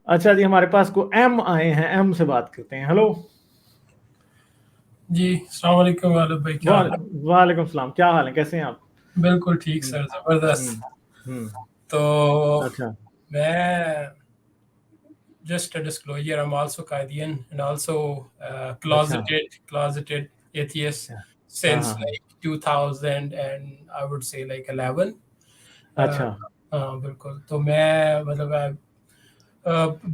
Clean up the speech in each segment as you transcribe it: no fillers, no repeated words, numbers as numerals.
अच्छा जी, हमारे पास को एम आए हैं, एम से बात करते हैं। हेलो जी, अस्सलाम वालेकुम वालिद भाई, क्या हाल है? वालेकुम सलाम, क्या हाल है, कैसे हैं आप? बिल्कुल ठीक हम्म, सर, ज़बरदस्त। हम्म, हम्म, तो अच्छा मैं just a disclosure, I'm also Qaidian and also अच्छा closeted atheist हाँ since हाँ like 2000 and I would say like 11. अ, अच्छा हाँ बिल्कुल। तो मैं मतलब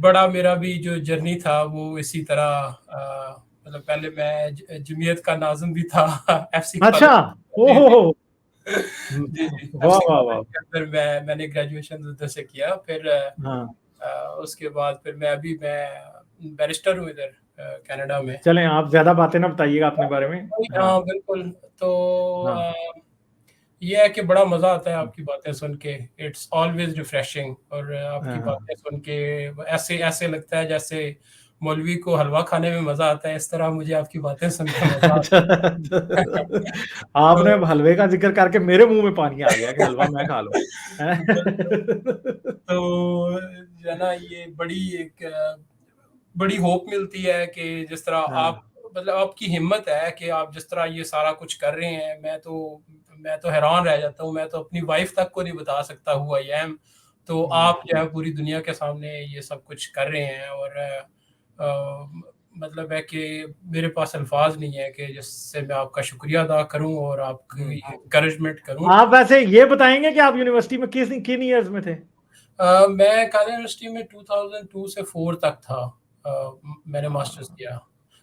बड़ा मेरा भी जो जर्नी था वो इसी तरह मतलब पहले मैं जमीयत का नाज़िम भी था एफसी अच्छा कॉलेज। जी जी ओहो जी जी, वाह एफसी वाह कॉलेज वाह के अंदर मैंने ग्रेजुएशन उधर से किया। फिर हाँ उसके बाद फिर मैं बैरिस्टर हूँ इधर कनाडा में। चलें, आप ज्यादा बातें ना बताइएगा अपने बारे में। हाँ हाँ बिल्कुल। तो हाँ ये है कि बड़ा मज़ा आता है आपकी बातें सुन के। It's always refreshing. और आपकी हाँ बातें सुन के ऐसे ऐसे लगता है जैसे मौलवी को हलवा खाने में मज़ा आता है, इस तरह मुझे आपकी बातें सुन के मज़ा अच्छा आता है। आपने तो हलवे का जिक्र करके मेरे मुंह में पानी आ गया कि हलवा मैं खा लूं। बिल्कुल। तो जो है ना, ये बड़ी होप मिलती है कि जिस तरह आप हाँ मतलब आपकी हिम्मत है कि आप जिस तरह ये सारा कुछ कर रहे हैं। मैं तो हैरान रह जाता हूँ। मैं तो अपनी वाइफ तक को नहीं बता सकता हु आई एम। तो हम्म, आप जो है पूरी दुनिया के सामने ये सब कुछ कर रहे हैं। और मतलब है कि मेरे पास अल्फाज नहीं है कि जिससे मैं आपका शुक्रिया अदा करूं और आपकी हम्म। इंकरेजमेंट करूं। आप वैसे ये बताएंगे कि आप यूनिवर्सिटी में किन ईयर्स में थे? मैं कानून यूनिवर्सिटी में 2002 से 4 तक था। मैंने मास्टर्स हाँ किया।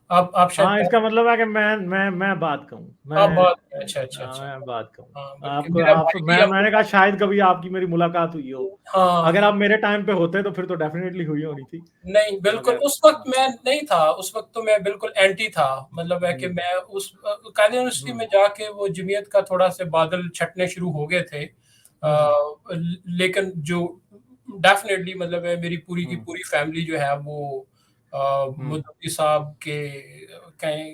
आप शायद हाँ, इसका मतलब है कि मैं बात कहूँ, आप बहुत अच्छा अच्छा अच्छा। मैं बात कहूँ हाँ बल्कि आपको, मेरा आप भाई भी मैंने कहा शायद कभी आपकी मेरी मुलाकात हुई हो। हाँ। अगर आप मेरे टाइम पे होते तो फिर तो डेफिनेटली हुई होनी थी, नहीं बिल्कुल, मगर उस वक्त हाँ, मैं नहीं था। उस वक्त तो मैं बिल्कुल एंटी था। मतलब है कि हम्म, मैं उस कायदे यूनिवर्सिटी हम्म, में जाके वो जमीयत का थोड़ा से बादल छटने शुरू हो गए थे। हम्म, लेकिन जो डेफिनेटली मतलब है मेरी पूरी की हम्म, पूरी फैमिली जो है वो हम्म, मुद्दई साहब के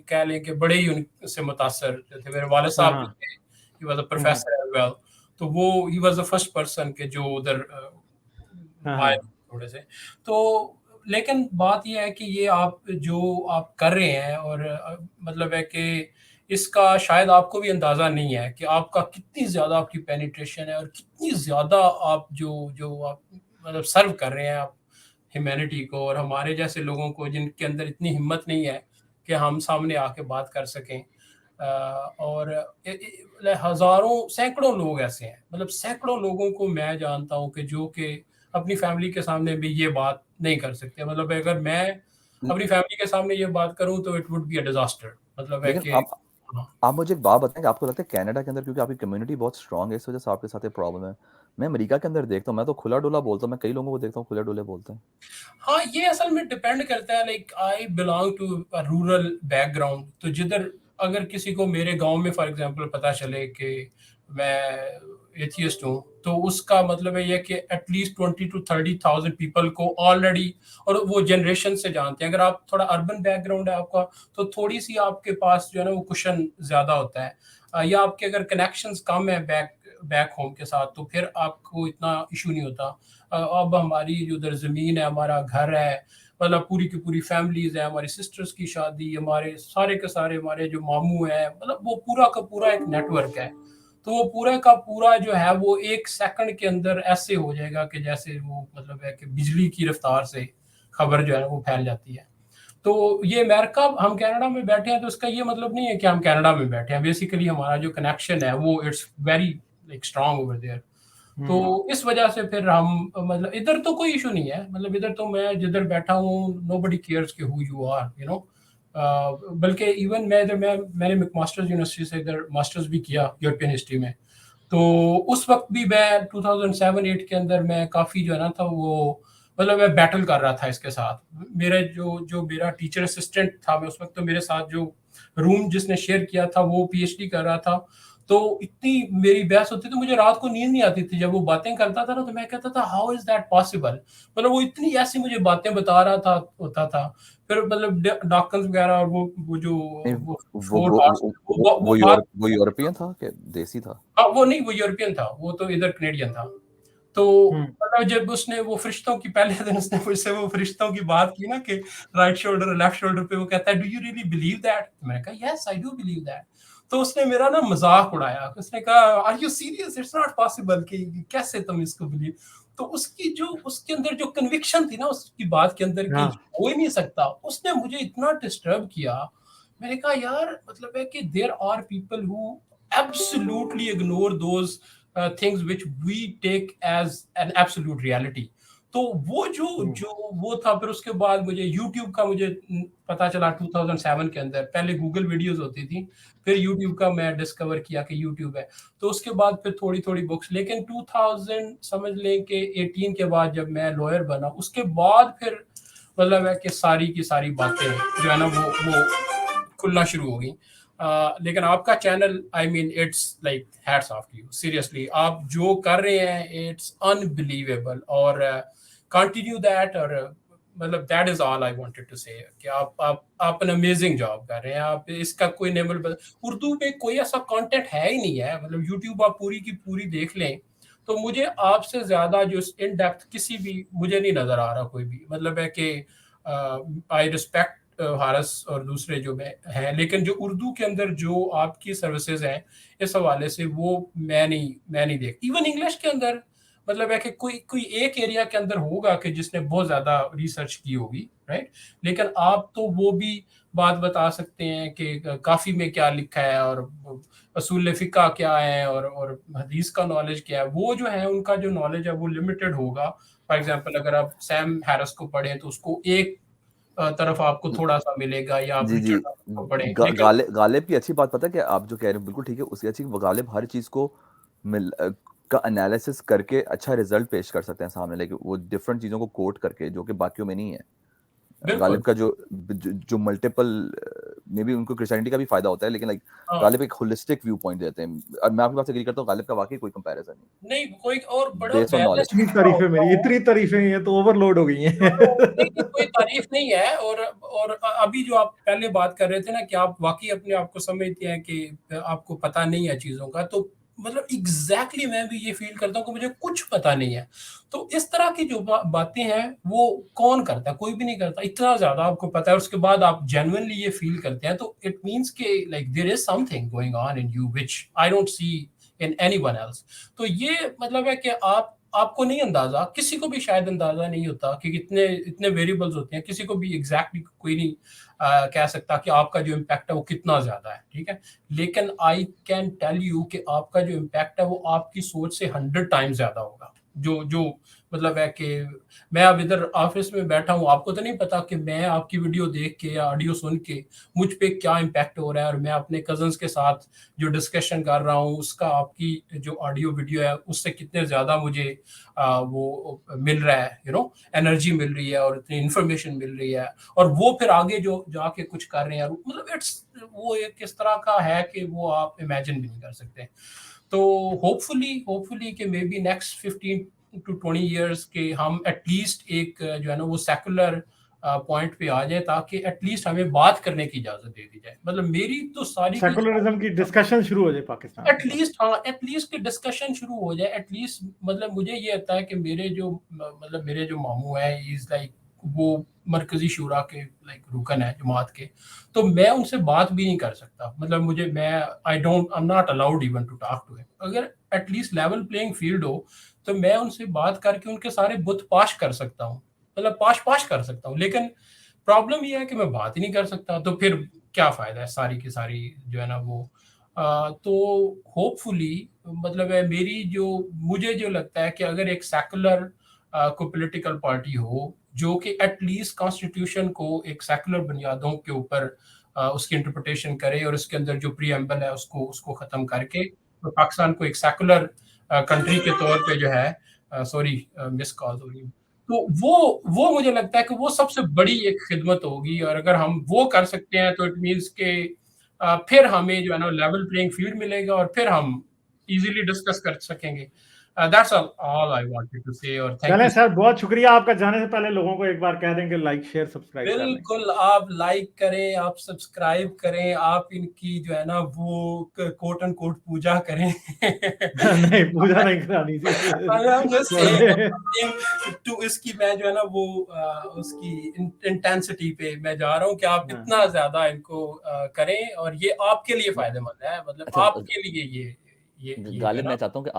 कह लें कि बड़े ही उनसे मुतासर थे। मेरे वाले हाँ साहब भी हाँ थे, he was a hmm, professor as well. तो वो he was the first person के जो उधर हाँ आए हाँ थोड़े से। तो लेकिन बात ये है कि ये आप कर रहे हैं और मतलब है कि इसका शायद आपको भी अंदाजा नहीं है कि आपका कितनी ज्यादा आपकी पेनिट्रेशन है और कितनी ज्यादा आप जो जो आप मतलब सर्व कर रहे हैं आप ह्यूमैनिटी को और हमारे जैसे लोगों को जिनके अंदर इतनी हिम्मत नहीं है कि हम सामने आके बात कर सकें। और हजारों सैकड़ों लोग ऐसे हैं, मतलब सैकड़ों लोगों को मैं जानता हूं कि जो कि अपनी फैमिली के सामने भी ये बात नहीं कर सकते। मतलब अगर मैं अपनी फैमिली के सामने ये बात करूं तो it would be a disaster. मतलब है लेकिन कि आप मुझे एक बात बताएं कि आपको लगता है कनाडा के अंदर क्योंकि आपकी कम्युनिटी बहुत स्ट्रांग है इस वजह से आपके साथ ये प्रॉब्लम है। मैं अमेरिका के अंदर देखता हूँ, मैं तो खुला डुला बोलता हूँ, मैं कई लोगों को देखता हूँ खुले डुले बोलते हैं। हाँ, ये असल में डिपेंड करता है। Like I belong to rural background. तो जिधर अगर किसी को मेरे गांव में फॉर एग्जांपल पता चले कि मैं एथियस्ट हूँ तो उसका मतलब है ये कि एटलीस्ट 20 to 30,000 पीपल को ऑलरेडी और वो जनरेशन से जानते हैं। अगर आप थोड़ा अर्बन बैकग्राउंड है आपका तो थोड़ी सी आपके पास जो है ना वो कुशन ज्यादा होता है। या आपके अगर कनेक्शंस कम है बैक बैक होम के साथ तो फिर आपको इतना इशू नहीं होता। अब हमारी जो उधर ज़मीन है, हमारा घर है, मतलब पूरी की पूरी फैमिलीज़ है, हमारी सिस्टर्स की शादी, हमारे सारे के सारे हमारे जो मामू हैं, मतलब वो पूरा का पूरा एक नेटवर्क है। तो वो पूरा का पूरा जो है वो 1 सेकंड के अंदर ऐसे हो जाएगा कि जैसे वो मतलब है कि बिजली की रफ्तार से खबर जो है वो फैल जाती है। तो ये अमेरिका हम कनाडा में बैठे हैं तो इसका ये मतलब नहीं है कि हम कनाडा में बैठे हैं। बेसिकली हमारा जो कनेक्शन है वो it's very like strong over there. तो हम्म, इस वजह से फिर हम मतलब इधर तो कोई इशू नहीं है। मतलब इधर तो मैं जिधर बैठा हूँ नोबडी केयर्स के who you are you know. बल्कि इवन मैंने मास्टर्स यूनिवर्सिटी से इधर मास्टर्स भी किया यूरोपियन हिस्ट्री में। तो उस वक्त भी मैं 2007-8 के अंदर मैं काफ़ी जो है ना था वो मतलब मैं बैटल कर रहा था इसके साथ। मेरे जो जो मेरा टीचर असिस्टेंट था मैं उस वक्त तो मेरे साथ जो रूम जिसने शेयर किया था वो पीएचडी कर रहा था। तो इतनी मेरी बहस होती थी, मुझे रात को नींद नहीं आती थी। जब वो बातें करता था ना तो मैं कहता था हाउ इज दैट पॉसिबल। मतलब वो इतनी ऐसी मुझे बातें बता रहा था होता था। फिर मतलब डॉक्टर्स वगैरह और वो जो नहीं, वो वो फोर वो हॉर्स वो, वो, वो, वो वो, बात। यूरोप वो यूरोपियन था कि देसी था? हाँ वो नहीं, वो यूरोपियन था, वो तो इधर कनेडियन था। तो मतलब जब उसने वो फरिश्तों की पहले दिन उसने मुझसे वो फरिश्तों की बात की ना कि राइट शोल्डर और लेफ्ट शोल्डर पे, वो कहता है do you really believe that? मैंने कहा yes I do believe that. तो उसने मेरा ना मजाक उड़ाया, उसने कहा are you serious, it's not possible, कि कैसे तुम इसको बिलीव। तो उसकी जो उसके अंदर जो कन्विक्शन थी ना उसकी बात के अंदर कि हो ही नहीं सकता, उसने मुझे इतना डिस्टर्ब किया। मैंने कहा यार मतलब है कि there are people who absolutely ignore those things which we take as an absolute reality. तो वो जो वो था। फिर उसके बाद मुझे YouTube का मुझे पता चला 2007 के अंदर, पहले गूगल वीडियोस होती थी, फिर YouTube का मैं डिस्कवर किया कि YouTube है। तो उसके बाद फिर थोड़ी थोड़ी बुक्स, लेकिन 2000 समझ लें कि 18 के बाद जब मैं लॉयर बना, उसके बाद फिर मतलब है कि सारी की सारी बातें जो है ना वो खुलना शुरू हो गई। लेकिन आपका channel, I mean it's like hats off to you, seriously आप जो कर रहे हैं इट्स अनबिलीवेबल, और कंटिन्यू दैट। और मतलब that is all I wanted to say कि आप एन अमेजिंग जॉब कर रहे हैं। आप इसका कोई नेबल उर्दू पे कोई ऐसा कंटेंट है ही नहीं है, मतलब यूट्यूब आप पूरी की पूरी देख लें तो मुझे आपसे ज्यादा जो इन डेप्थ किसी भी मुझे नहीं नजर आ रहा कोई भी। मतलब है कि आई रिस्पेक्ट हारस और दूसरे जो हैं, लेकिन जो उर्दू के अंदर जो आपकी सर्विसेज हैं इस हवाले से वो मैं नहीं देख। इवन इंग्लिश के अंदर मतलब है कि कोई एक एरिया के अंदर होगा कि जिसने बहुत ज्यादा रिसर्च की होगी, राइट। लेकिन आप तो वो भी बात बता सकते हैं कि काफी में क्या लिखा है और असूल फिका क्या है और हदीस का नॉलेज क्या है। वो जो है उनका जो नॉलेज है वो लिमिटेड होगा। फॉर एग्जांपल अगर आप सैम हैरिस को पढ़ें तो उसको एक तरफ आपको थोड़ा सा मिलेगा, या आप जी जी रिचर्ड को पढ़ें। लेकिन गालिब की अच्छी बात पता है कि आप जो कह रहे हैं बिल्कुल ठीक है, उसकी अच्छी गालिब हर चीज को का एनालिसिस करके अच्छा रिजल्ट पेश कर सकते हैं सामने, लेकिन वो डिफरेंट चीजों को कोट करके जो कि बाकियों में नहीं है। गालिब का जो मल्टीपल मे बी उनको क्रिश्चियनिटी का भी फायदा होता है, लेकिन लाइक गालिब एक होलिस्टिक व्यू पॉइंट देते हैं, और मैं आपकी बात से एग्री करता हूँ। गालिब का वाकई कोई कंपैरिजन नहीं कोई और बड़ा इतनी तारीफें ये तो ओवरलोड हो गई हैं। नहीं, कोई तारीफ नहीं है। और अभी जो आप पहले बात कर रहे थे ना कि आप वाकई अपने आप को समझते हैं कि आपको पता नहीं है चीजों का, तो मतलब एग्जैक्टली मैं भी ये फील करता हूँ कि मुझे कुछ पता नहीं है। तो इस तरह की जो बातें हैं वो कौन करता है? कोई भी नहीं करता। इतना ज्यादा आपको पता है, उसके बाद आप जेन्युइनली ये फील करते हैं, तो इट मींस के like there is something going on in you which I don't see in anyone else. तो ये मतलब है कि आपको नहीं अंदाजा, किसी को भी शायद अंदाजा नहीं होता कि इतने वेरिएबल्स होते हैं। किसी को भी एग्जैक्टली कोई नहीं कह सकता कि आपका जो इम्पैक्ट है वो कितना ज्यादा है, ठीक है। लेकिन आई कैन टेल यू कि आपका जो इम्पैक्ट है वो आपकी सोच से 100 टाइम्स ज्यादा होगा। जो मतलब है कि मैं अब इधर ऑफिस में बैठा हूँ, आपको तो नहीं पता कि मैं आपकी वीडियो देख के या ऑडियो सुन के मुझ पे क्या इम्पैक्ट हो रहा है, और मैं अपने कजन्स के साथ जो डिस्कशन कर रहा हूँ उसका आपकी जो ऑडियो वीडियो है उससे कितने ज्यादा मुझे वो मिल रहा है, एनर्जी मिल रही है और इतनी इंफॉर्मेशन मिल रही है। और वो फिर आगे जो जाके कुछ कर रहे हैं, मतलब वो एक किस तरह का है कि वो आप इमेजिन भी नहीं कर सकते। तो होपफुली कि may be next 15 to 20 years के हम एटलीस्ट एक जो है ना वो सेकुलर पॉइंट पे आ जाए, ताकि एटलीस्ट हमें बात करने की इजाजत दे दी जाए। मतलब मेरी तो सारी सेकुलरिज्म की डिस्कशन शुरू हो जाए पाकिस्तान, एटलीस्ट की डिस्कशन शुरू हो जाए एटलीस्ट। मतलब मुझे ये लगता है कि मेरे जो मामू है इज लाइक वो मरकजी शूरा के लाइक रुकन है जमात के, तो मैं उनसे बात भी नहीं कर सकता। मतलब I am not allowed even to talk to him. अगर एटलीस्ट लेवल प्लेइंग फील्ड हो तो मैं उनसे बात करके उनके सारे बुत पाश कर सकता हूँ, मतलब पाश कर सकता हूँ। लेकिन प्रॉब्लम ये है कि मैं बात ही नहीं कर सकता, तो फिर क्या फायदा है सारी की सारी जो है ना वो। तो होपफुली मतलब है मुझे जो लगता है कि अगर एक सेकुलर को पॉलिटिकल पार्टी हो जो कि एटलीस्ट कॉन्स्टिट्यूशन को एक सेकुलर बुनियादों के ऊपर उसकी इंटरप्रिटेशन करे, और उसके अंदर जो प्रीएम्बल है उसको खत्म करके तो पाकिस्तान को एक सेकुलर कंट्री के तौर पे जो है सॉरी मिस कॉल हो रही है, तो वो मुझे लगता है कि वो सबसे बड़ी एक खिदमत होगी। और अगर हम वो कर सकते हैं तो इट मीन्स के फिर हमें जो है ना लेवल प्लेइंग फील्ड मिलेगा और फिर हम इजीली डिस्कस कर सकेंगे। That's all I wanted to say, और thank चलें you. सर, बहुत शुक्रिया आपका। जाने से पहले लोगों को एक बार कह दें कि लाइक शेयर सब्सक्राइब कर लें। बिल्कुल, आप लाइक करें, आप सब्सक्राइब करें, आप इनकी जो है ना वो कोट एंड कोट पूजा करें। नहीं, पूजा नहीं करानी थी। I'm just saying to इसकी मैं जो है ना वो उसकी इंटेंसिटी पे मैं जा रहा हूँ कि आप इतना ज्यादा इनको करें, और ये आपके लिए फायदेमंद है, मतलब अच्छा, आपके लिए ये गालिब, मैं चाहता हूँ कि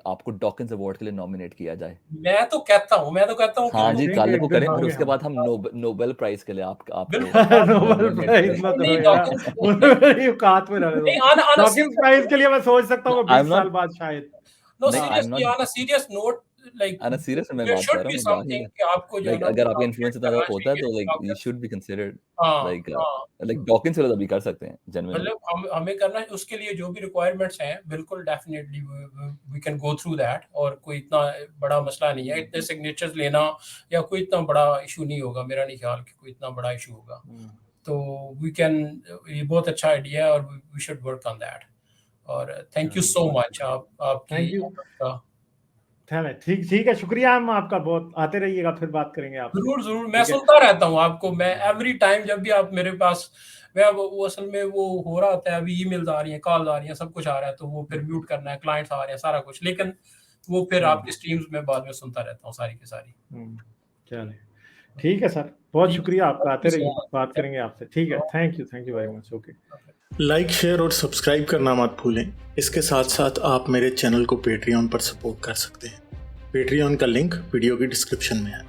आपको डॉकिंस अवार्ड के लिए नॉमिनेट किया जाए। मैं तो कहता हूँ हाँ जी, देंगे, गालिब को एक दिन करें, फिर होंगे उसके हम। बाद हम नोबेल प्राइज के लिए आपको नोबेल nominate प्राइज करें। मत दो नहीं, यार, Dawkins- उन्होंने औकात में रहने नहीं, दो। on a Dawkins serious prize के लिए मैं सोच सकता हूँ No, 20 I'm not- साल बाद शायद। No, नहीं, I'm seriously, not- on a serious note, like On a serious मैं there बात should कर रहा be हूँ, something कि आपको जो है like ना अगर आपका nominate इन्फ्लुएंस इतना करना ज़्यादा होता है तो चाहिए, like you Dawkins। should be considered हाँ, like हाँ, like डॉकिंस के लिए तो अभी कर सकते हैं genuinely। मतलब हमें करना, उसके लिए जो भी रिक्वायरमेंट्स हैं बिल्कुल definitely we can go through that, और कोई इतना बड़ा मसला नहीं है, इतने सिग्नेचर्स लेना या कोई इतना बड़ा इशू नहीं होगा, मेरा नहीं ख्याल कि कोई इतना बड़ा इशू होगा। तो वी कैन, ये बहुत अच्छा आइडिया है और we should work on that. और थैंक यू सो मच आपकी थैंक यू। का। ठीक है, शुक्रिया। हम आपका बहुत, आते रहिएगा, फिर बात करेंगे आपसे। जरूर, मैं सुनता रहता हूँ आपको, मैं एवरी टाइम जब भी आप मेरे पास, मैं वो असल में वो हो रहा होता है, अभी ईमेल्स आ रही हैं, कॉल आ रही हैं, सब कुछ आ रहा है, तो वो फिर म्यूट करना है, क्लाइंट्स आ रहे हैं, सारा कुछ, लेकिन वो फिर आपकी स्ट्रीम्स में बाद में सुनता रहता हूँ सारी की सारी। चलें, ठीक है सर, बहुत शुक्रिया आपका। आते रहिए, so बात करेंगे आपसे। ठीक है, thank you very much. Okay, like, share और सब्सक्राइब करना मत भूलें। इसके साथ साथ आप मेरे चैनल को पेट्रियन पर सपोर्ट कर सकते हैं। पेट्रियन का लिंक वीडियो की डिस्क्रिप्शन में है।